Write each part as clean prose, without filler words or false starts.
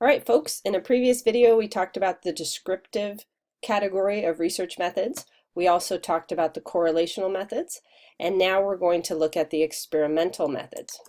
All right, folks, in a previous video, we talked about the descriptive category of research methods. We also talked about the correlational methods, and now we're going to look at the experimental methods.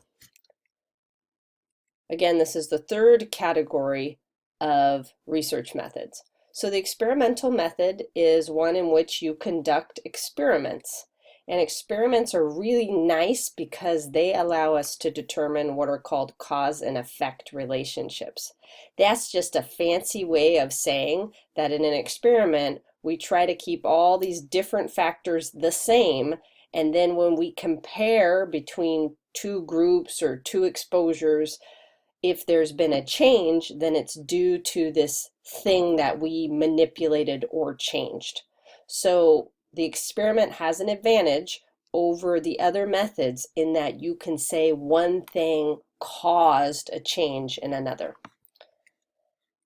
Again, this is the third category of research methods. So the experimental method is one in which you conduct experiments. And experiments are really nice because they allow us to determine what are called cause and effect relationships. That's just a fancy way of saying that in an experiment, we try to keep all these different factors the same, and then when we compare between two groups or two exposures, if there's been a change, then it's due to this thing that we manipulated or changed. So the experiment has an advantage over the other methods in that you can say one thing caused a change in another.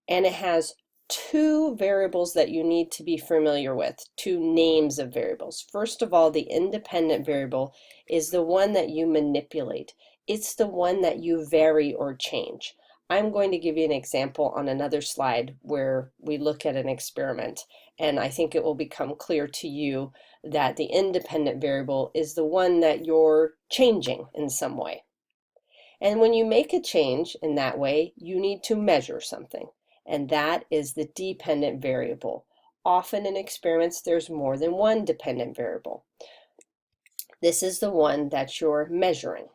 And it has two variables that you need to be familiar with, two names of variables. First of all, the independent variable is the one that you manipulate. It's the one that you vary or change. I'm going to give you an example on another slide where we look at an experiment, and I think it will become clear to you that the independent variable is the one that you're changing in some way. And when you make a change in that way, you need to measure something, and that is the dependent variable. Often in experiments, there's more than one dependent variable. This is the one that you're measuring,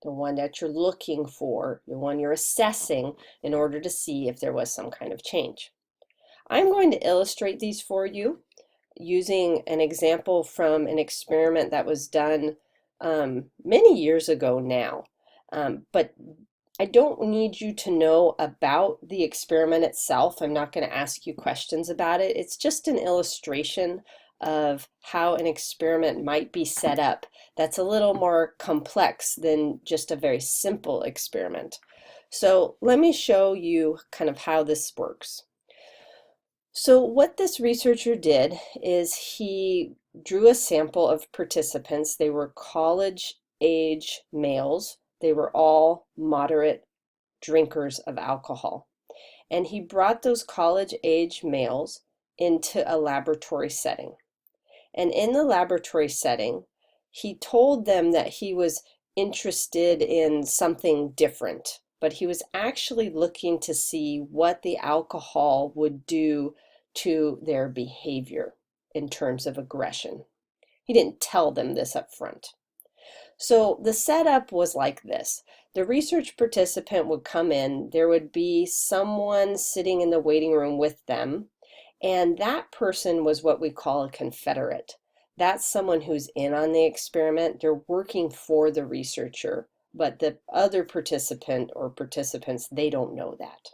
the one that you're looking for, the one you're assessing in order to see if there was some kind of change. I'm going to illustrate these for you using an example from an experiment that was done many years ago now. But I don't need you to know about the experiment itself. I'm not going to ask you questions about it. It's just an illustration of how an experiment might be set up that's a little more complex than just a very simple experiment. So let me show you kind of how this works. So what this researcher did is he drew a sample of participants. They were college-age males. They were all moderate drinkers of alcohol. And he brought those college-age males into a laboratory setting. And in the laboratory setting, he told them that he was interested in something different, but he was actually looking to see what the alcohol would do to their behavior in terms of aggression. He didn't tell them this up front. So the setup was like this. The research participant would come in, there would be someone sitting in the waiting room with them, and that person was what we call a confederate. That's someone who's in on the experiment. They're working for the researcher, but the other participant or participants, they don't know that.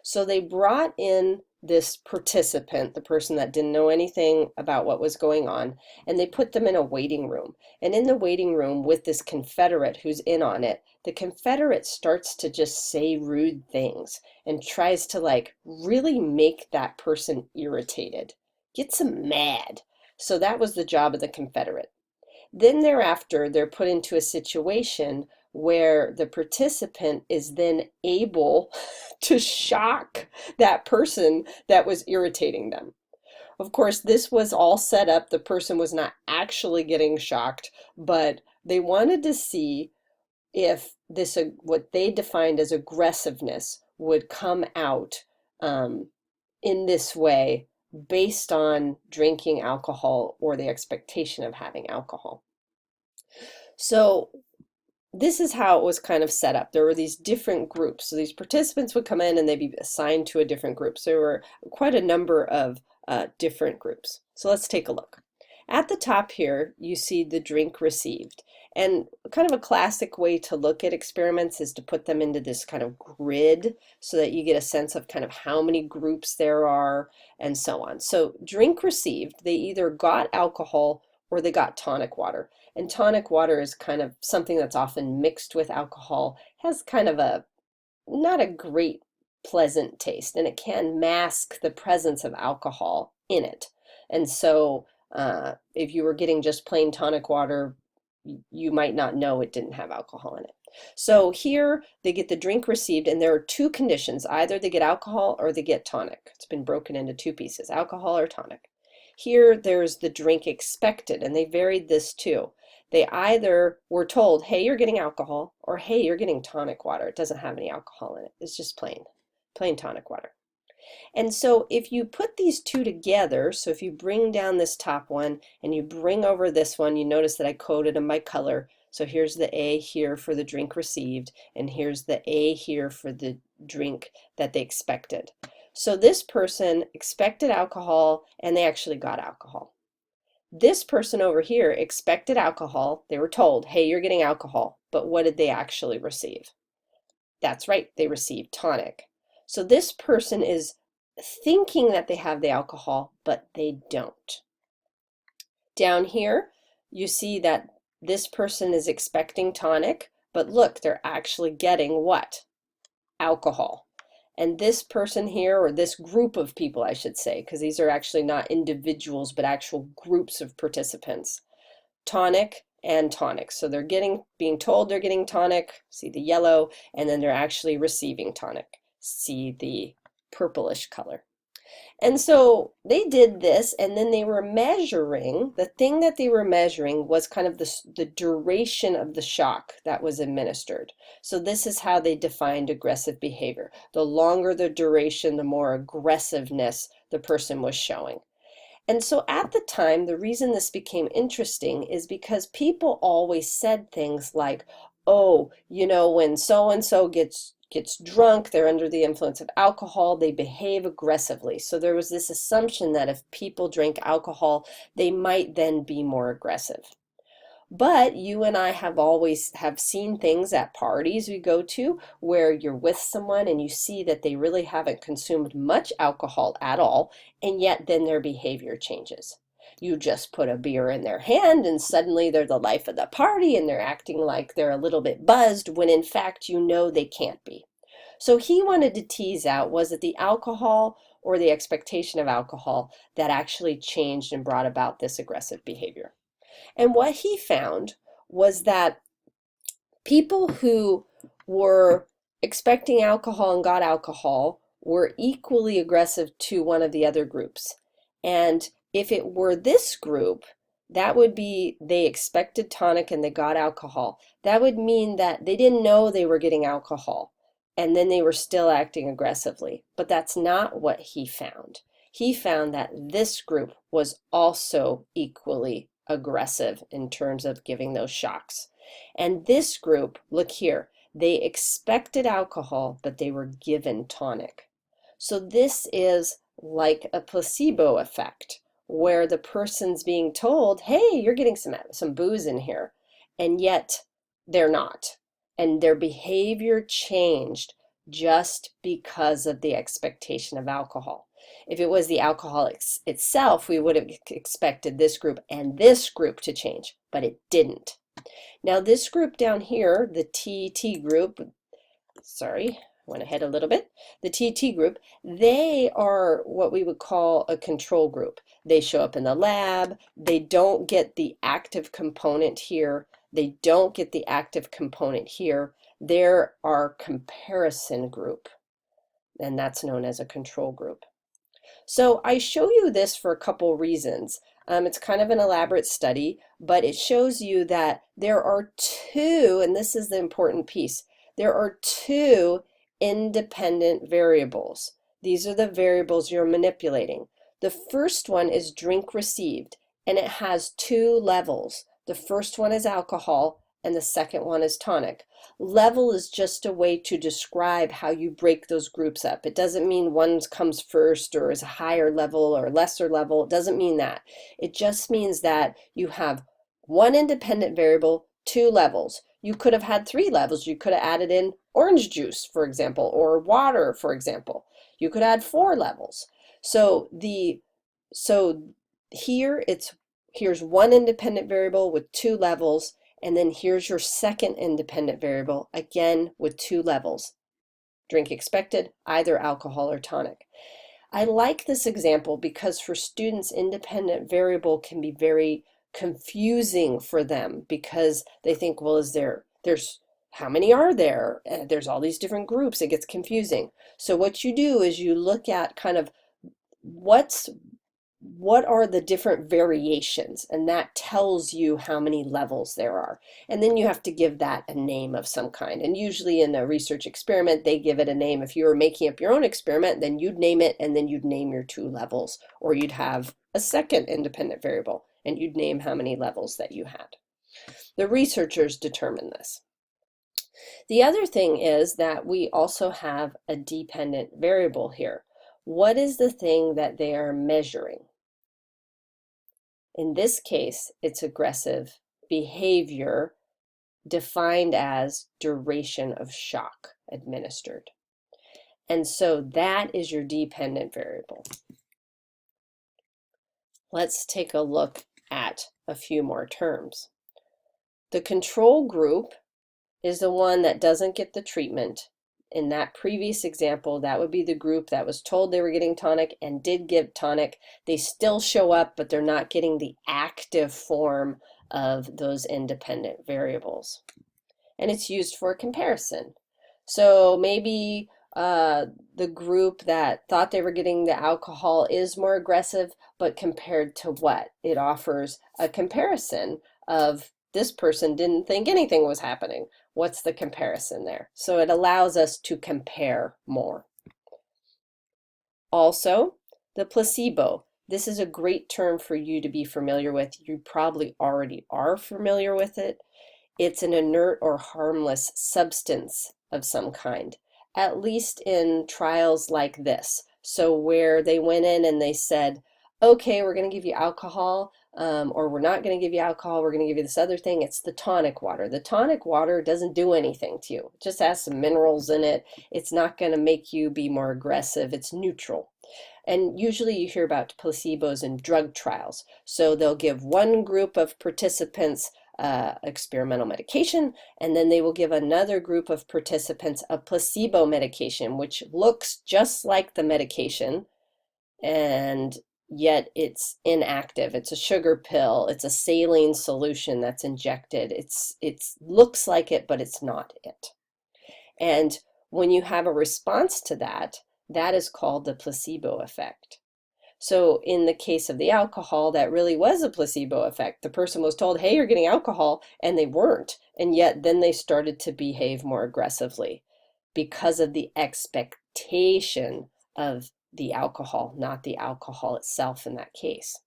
So they brought in this participant, the person that didn't know anything about what was going on, and they put them in a waiting room. And in the waiting room with this confederate who's in on it, the confederate starts to just say rude things and tries to like really make that person irritated, gets them mad. So that was the job of the confederate. Then thereafter, they're put into a situation where the participant is then able to shock that person that was irritating them. Of course, this was all set up. The person was not actually getting shocked, but they wanted to see if this, what they defined as aggressiveness, would come out in this way based on drinking alcohol or the expectation of having alcohol. So this is how it was kind of set up. There were these different groups. So these participants would come in and they'd be assigned to a different group. So there were quite a number of different groups. So let's take a look. At the top here, you see the drink received. And kind of a classic way to look at experiments is to put them into this kind of grid so that you get a sense of kind of how many groups there are and so on. So drink received, they either got alcohol or they got tonic water. And tonic water is kind of something that's often mixed with alcohol, has kind of a not a great pleasant taste, and it can mask the presence of alcohol in it. And so if you were getting just plain tonic water, you might not know it didn't have alcohol in it. So here they get the drink received, and there are two conditions. Either they get alcohol or they get tonic. It's been broken into two pieces, alcohol or tonic. Here there's the drink expected, and they varied this too. They either were told, hey, you're getting alcohol, or hey, you're getting tonic water. It doesn't have any alcohol in it. It's just plain tonic water. And so if you put these two together, so if you bring down this top one and you bring over this one, you notice that I coded them by color. So here's the A here for the drink received, and here's the A here for the drink that they expected. So this person expected alcohol and they actually got alcohol. This person over here expected alcohol. They were told, hey, you're getting alcohol, but what did they actually receive? That's right, they received tonic. So this person is thinking that they have the alcohol, but they don't. Down here, you see that this person is expecting tonic, but look, they're actually getting what? Alcohol. And this person here, or this group of people, I should say, because these are actually not individuals, but actual groups of participants, tonic and tonic. So they're being told they're getting tonic, see the yellow, and then they're actually receiving tonic, see the purplish color. And so they did this, and then they were measuring, the thing that they were measuring was kind of the duration of the shock that was administered. So this is how they defined aggressive behavior. The longer the duration, the more aggressiveness the person was showing. And so at the time, the reason this became interesting is because people always said things like, oh, you know, when so-and-so gets drunk, they're under the influence of alcohol, they behave aggressively. So there was this assumption that if people drank alcohol, they might then be more aggressive. But you and I have always seen things at parties we go to where you're with someone and you see that they really haven't consumed much alcohol at all, and yet then their behavior changes. You just put a beer in their hand and suddenly they're the life of the party and they're acting like they're a little bit buzzed when in fact you know they can't be. So he wanted to tease out, was it the alcohol or the expectation of alcohol that actually changed and brought about this aggressive behavior? And what he found was that people who were expecting alcohol and got alcohol were equally aggressive to one of the other groups. And if it were this group, that would be they expected tonic and they got alcohol. That would mean that they didn't know they were getting alcohol and then they were still acting aggressively. But that's not what he found. He found that this group was also equally aggressive in terms of giving those shocks. And this group, look here, they expected alcohol, but they were given tonic. So this is like a placebo effect, where the person's being told, hey, you're getting some booze in here, and yet they're not. And their behavior changed just because of the expectation of alcohol. If it was the alcohol itself, we would have expected this group and this group to change, but it didn't. Now this group down here, the TT group, sorry, went ahead a little bit. The TT group, they are what we would call a control group. They show up in the lab. They don't get the active component here. They don't get the active component here. They're our comparison group, and that's known as a control group. So I show you this for a couple reasons. It's kind of an elaborate study, but it shows you that there are two, and this is the important piece, there are two independent variables. These are the variables you're manipulating. The first one is drink received, and it has two levels. The first one is alcohol, and the second one is tonic. Level is just a way to describe how you break those groups up. It doesn't mean one comes first or is a higher level or lesser level. It doesn't mean that. It just means that you have one independent variable, two levels. You could have had three levels. You could have added in orange juice, for example, or water, for example. You could add four levels. So here's one independent variable with two levels, and then here's your second independent variable, again with two levels. Drink expected, either alcohol or tonic. I like this example because for students, independent variable can be very confusing for them because they think, well, how many are there? There's all these different groups. It gets confusing. So what you do is you look at kind of what are the different variations, and that tells you how many levels there are. And then you have to give that a name of some kind. And usually in a research experiment, they give it a name. If you were making up your own experiment, then you'd name it, and then you'd name your 2 levels, or you'd have a second independent variable, and you'd name how many levels that you had. The researchers determine this. The other thing is that we also have a dependent variable here. What is the thing that they are measuring? In this case, it's aggressive behavior defined as duration of shock administered. And so that is your dependent variable. Let's take a look at a few more terms. The control group is the one that doesn't get the treatment. In that previous example, that would be the group that was told they were getting tonic and did give tonic. They still show up, but they're not getting the active form of those independent variables. And it's used for comparison. So maybe the group that thought they were getting the alcohol is more aggressive, but compared to what? It offers a comparison of this person didn't think anything was happening. What's the comparison there? So it allows us to compare more. Also, the placebo. This is a great term for you to be familiar with. You probably already are familiar with it. It's an inert or harmless substance of some kind, at least in trials like this. So where they went in and they said, okay, we're going to give you alcohol, or we're not going to give you alcohol, we're going to give you this other thing. It's the tonic water. The tonic water doesn't do anything to you. It just has some minerals in it. It's not going to make you be more aggressive. It's neutral. And usually you hear about placebos in drug trials. So they'll give one group of participants experimental medication, and then they will give another group of participants a placebo medication, which looks just like the medication, and yet it's inactive. It's a sugar pill. It's a saline solution that's injected. It looks like it, but it's not it. And when you have a response to that, that is called the placebo effect. So in the case of the alcohol, that really was a placebo effect. The person was told, hey, you're getting alcohol, and they weren't. And yet then they started to behave more aggressively because of the expectation of the alcohol, not the alcohol itself in that case.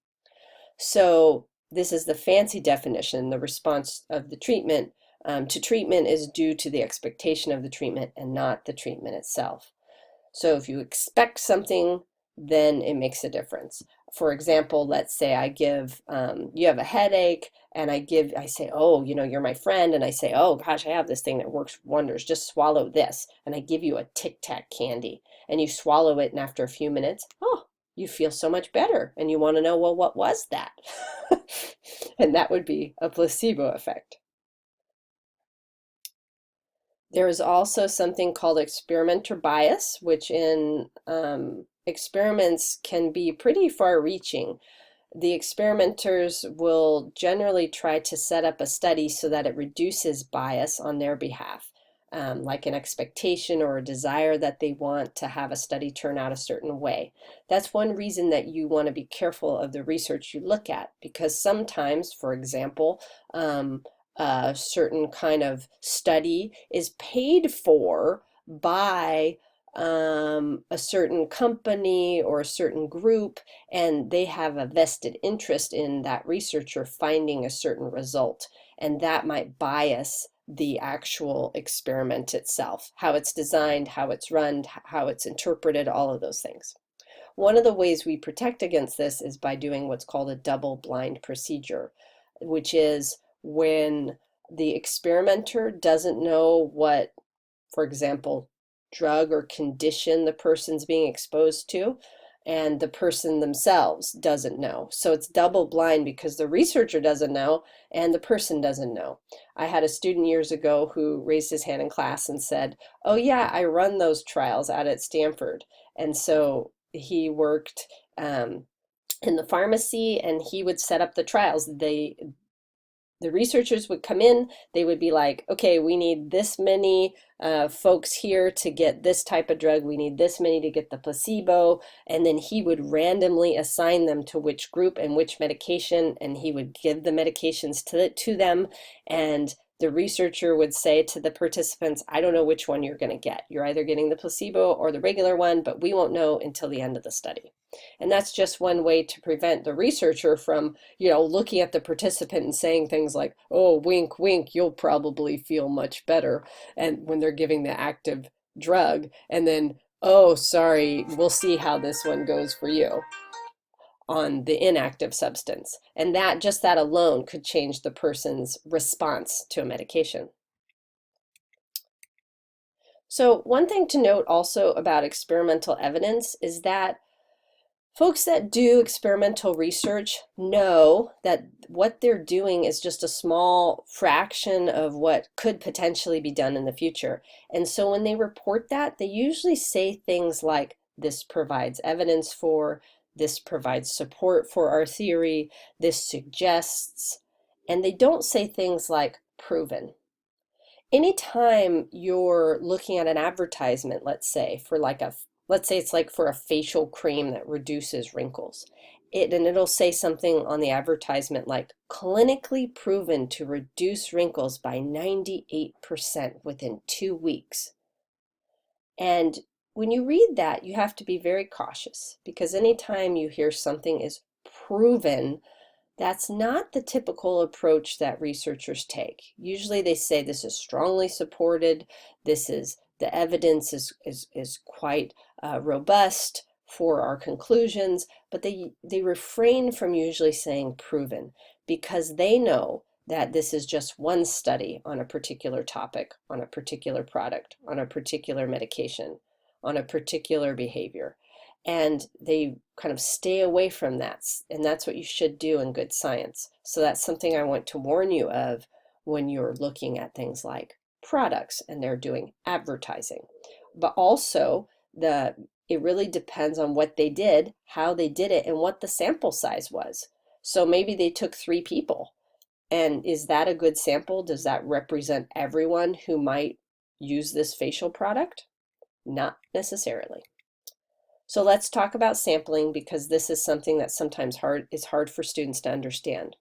So this is the fancy definition. The response of the treatment to treatment is due to the expectation of the treatment and not the treatment itself. So if you expect something, then it makes a difference. For example, let's say I give, you have a headache, and I say, oh, you're my friend, and I say, oh gosh, I have this thing that works wonders, just swallow this, and I give you a Tic Tac candy, and you swallow it, and after a few minutes, oh, you feel so much better, and you want to know, well, what was that? And that would be a placebo effect. There is also something called experimenter bias, which in experiments can be pretty far-reaching. The experimenters will generally try to set up a study so that it reduces bias on their behalf, like an expectation or a desire that they want to have a study turn out a certain way. That's one reason that you want to be careful of the research you look at, because sometimes, for example, a certain kind of study is paid for by a certain company or a certain group, and they have a vested interest in that researcher finding a certain result, and that might bias the actual experiment itself, how it's designed, how it's run, how it's interpreted, all of those things. One of the ways we protect against this is by doing what's called a double-blind procedure, which is when the experimenter doesn't know what, for example, drug or condition the person's being exposed to, and the person themselves doesn't know. So it's double blind because the researcher doesn't know and the person doesn't know. I had a student years ago who raised his hand in class and said, oh yeah, I run those trials out at Stanford. And so he worked in the pharmacy, and he would set up the trials. the researchers would come in, they would be like, okay, we need this many folks here to get this type of drug, we need this many to get the placebo, and then he would randomly assign them to which group and which medication, and he would give the medications to them, and the researcher would say to the participants, I don't know which one you're going to get. You're either getting the placebo or the regular one, but we won't know until the end of the study. And that's just one way to prevent the researcher from, looking at the participant and saying things like, oh, wink, wink, you'll probably feel much better. And when they're giving the active drug, and then, oh, sorry, we'll see how this one goes for you on the inactive substance. And that alone could change the person's response to a medication. So one thing to note also about experimental evidence is that folks that do experimental research know that what they're doing is just a small fraction of what could potentially be done in the future. And so when they report that, they usually say things like, this provides evidence for, this provides support for our theory, this suggests, and they don't say things like proven. Anytime you're looking at an advertisement, let's say it's like for a facial cream that reduces wrinkles, it'll say something on the advertisement like clinically proven to reduce wrinkles by 98% within 2 weeks. And when you read that, you have to be very cautious, because anytime you hear something is proven, that's not the typical approach that researchers take. Usually they say this is strongly supported, the evidence is quite robust for our conclusions, but they refrain from usually saying proven, because they know that this is just one study on a particular topic, on a particular product, on a particular medication, on a particular behavior. And they kind of stay away from that. And that's what you should do in good science. So that's something I want to warn you of when you're looking at things like products and they're doing advertising. But also, it really depends on what they did, how they did it, and what the sample size was. So maybe they took 3 people. And is that a good sample? Does that represent everyone who might use this facial product? Not necessarily. So let's talk about sampling, because this is something that sometimes is hard for students to understand.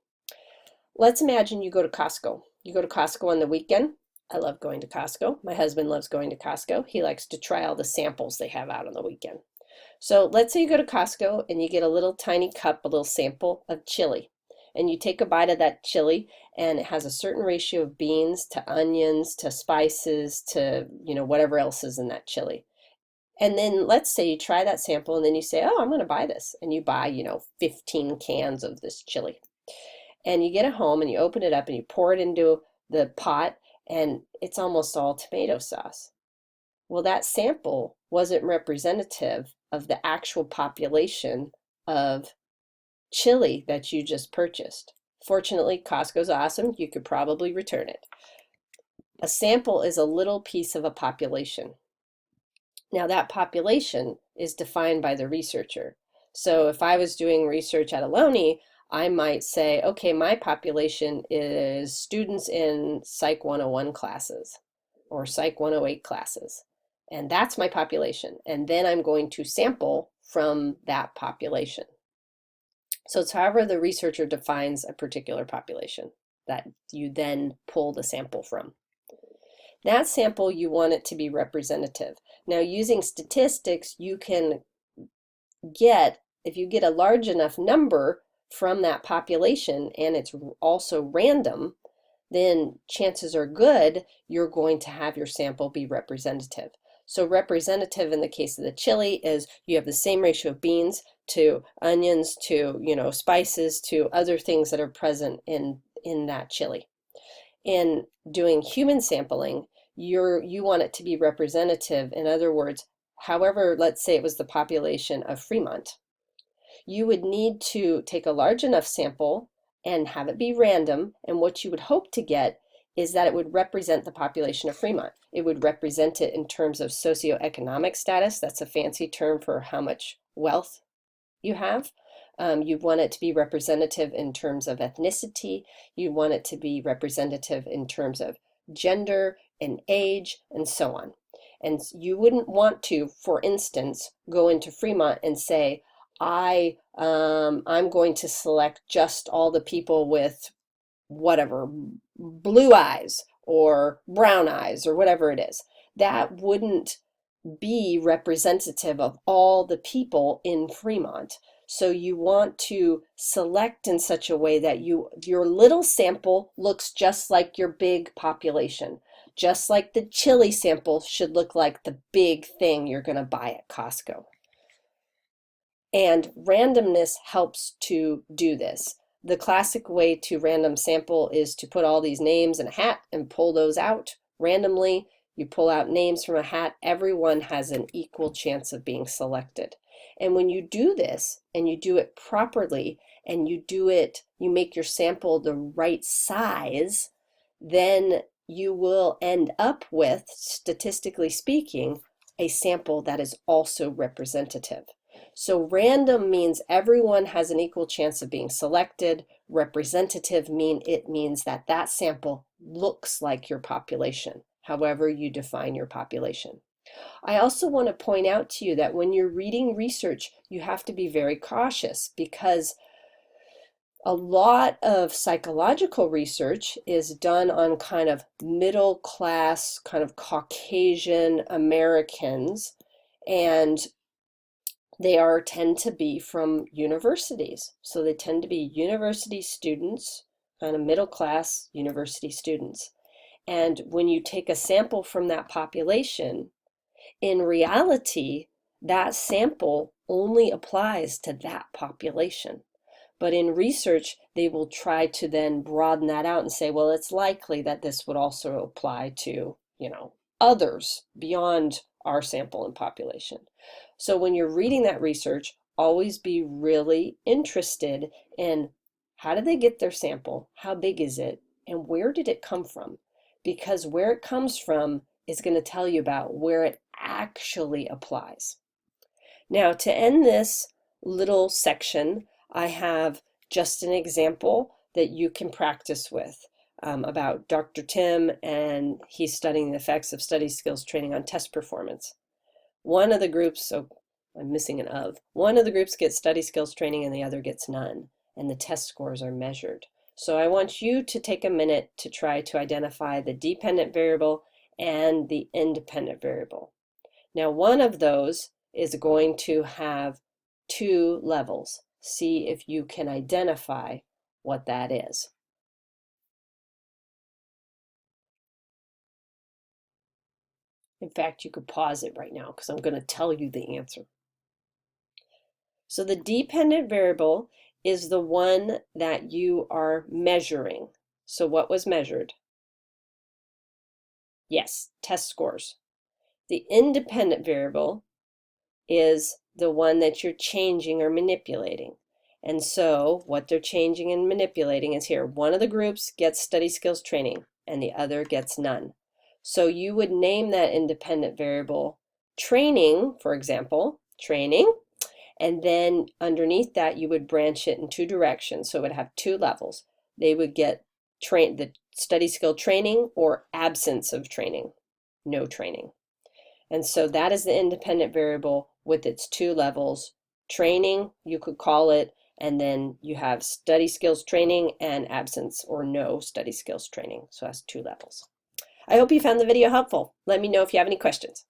Let's imagine you go to Costco. You go to Costco on the weekend. I love going to Costco. My husband loves going to Costco. He likes to try all the samples they have out on the weekend. So let's say you go to Costco and you get a little tiny cup, a little sample of chili. And you take a bite of that chili, and it has a certain ratio of beans to onions to spices to, whatever else is in that chili. And then let's say you try that sample and then you say, oh, I'm going to buy this. And you buy, 15 cans of this chili. And you get it home and you open it up and you pour it into the pot, and it's almost all tomato sauce. Well, that sample wasn't representative of the actual population of chili that you just purchased. Fortunately, Costco's awesome. You could probably return it. A sample is a little piece of a population. Now, that population is defined by the researcher. So if I was doing research at Ohlone, I might say, okay, my population is students in Psych 101 classes or Psych 108 classes. And that's my population. And then I'm going to sample from that population. So it's however the researcher defines a particular population that you then pull the sample from. That sample, you want it to be representative. Now, using statistics, you can if you get a large enough number from that population and it's also random, then chances are good you're going to have your sample be representative. So representative in the case of the chili is you have the same ratio of beans to onions to, spices to other things that are present in that chili. In doing human sampling, you want it to be representative. In other words, however, let's say it was the population of Fremont, you would need to take a large enough sample and have it be random, and what you would hope to get is that it would represent the population of Fremont. It would represent it in terms of socioeconomic status. That's a fancy term for how much wealth you have. You want it to be representative in terms of ethnicity. You want it to be representative in terms of gender and age and so on. And you wouldn't want to, for instance, go into Fremont and say, I'm going to select just all the people with whatever, blue eyes or brown eyes or whatever it is. That wouldn't be representative of all the people in Fremont. So you want to select in such a way that your little sample looks just like your big population. Just like the chili sample should look like the big thing you're going to buy at Costco. And randomness helps to do this. The classic way to random sample is to put all these names in a hat and pull those out randomly. You pull out names from a hat, everyone has an equal chance of being selected. And when you do this, and you do it properly, and you make your sample the right size, then you will end up with, statistically speaking, a sample that is also representative. So random means everyone has an equal chance of being selected. Representative means that that sample looks like your population, however you define your population. I also want to point out to you that when you're reading research, you have to be very cautious because a lot of psychological research is done on kind of middle class, kind of Caucasian Americans, and they tend to be from universities. So they tend to be university students, kind of middle class university students. And when you take a sample from that population, in reality, that sample only applies to that population. But in research, they will try to then broaden that out and say, well, it's likely that this would also apply to, others beyond our sample and population. So when you're reading that research, always be really interested in how did they get their sample, how big is it, and where did it come from? Because where it comes from is going to tell you about where it actually applies. Now, to end this little section, I have just an example that you can practice with about Dr. Tim, and he's studying the effects of study skills training on test performance. One of the groups, so I'm missing an of, one of the groups gets study skills training and the other gets none, and the test scores are measured. So I want you to take a minute to try to identify the dependent variable and the independent variable. Now, one of those is going to have 2 levels. See if you can identify what that is. In fact, you could pause it right now because I'm going to tell you the answer. So the dependent variable is the one that you are measuring. So what was measured? Yes, test scores. The independent variable is the one that you're changing or manipulating. And so what they're changing and manipulating is here. One of the groups gets study skills training and the other gets none. So you would name that independent variable training, for example, training, and then underneath that you would branch it in 2 directions. So it would have 2 levels. They would get the study skill training or absence of training, no training. And so that is the independent variable with its 2 levels. Training, you could call it, and then you have study skills training and absence or no study skills training. So that's 2 levels. I hope you found the video helpful. Let me know if you have any questions.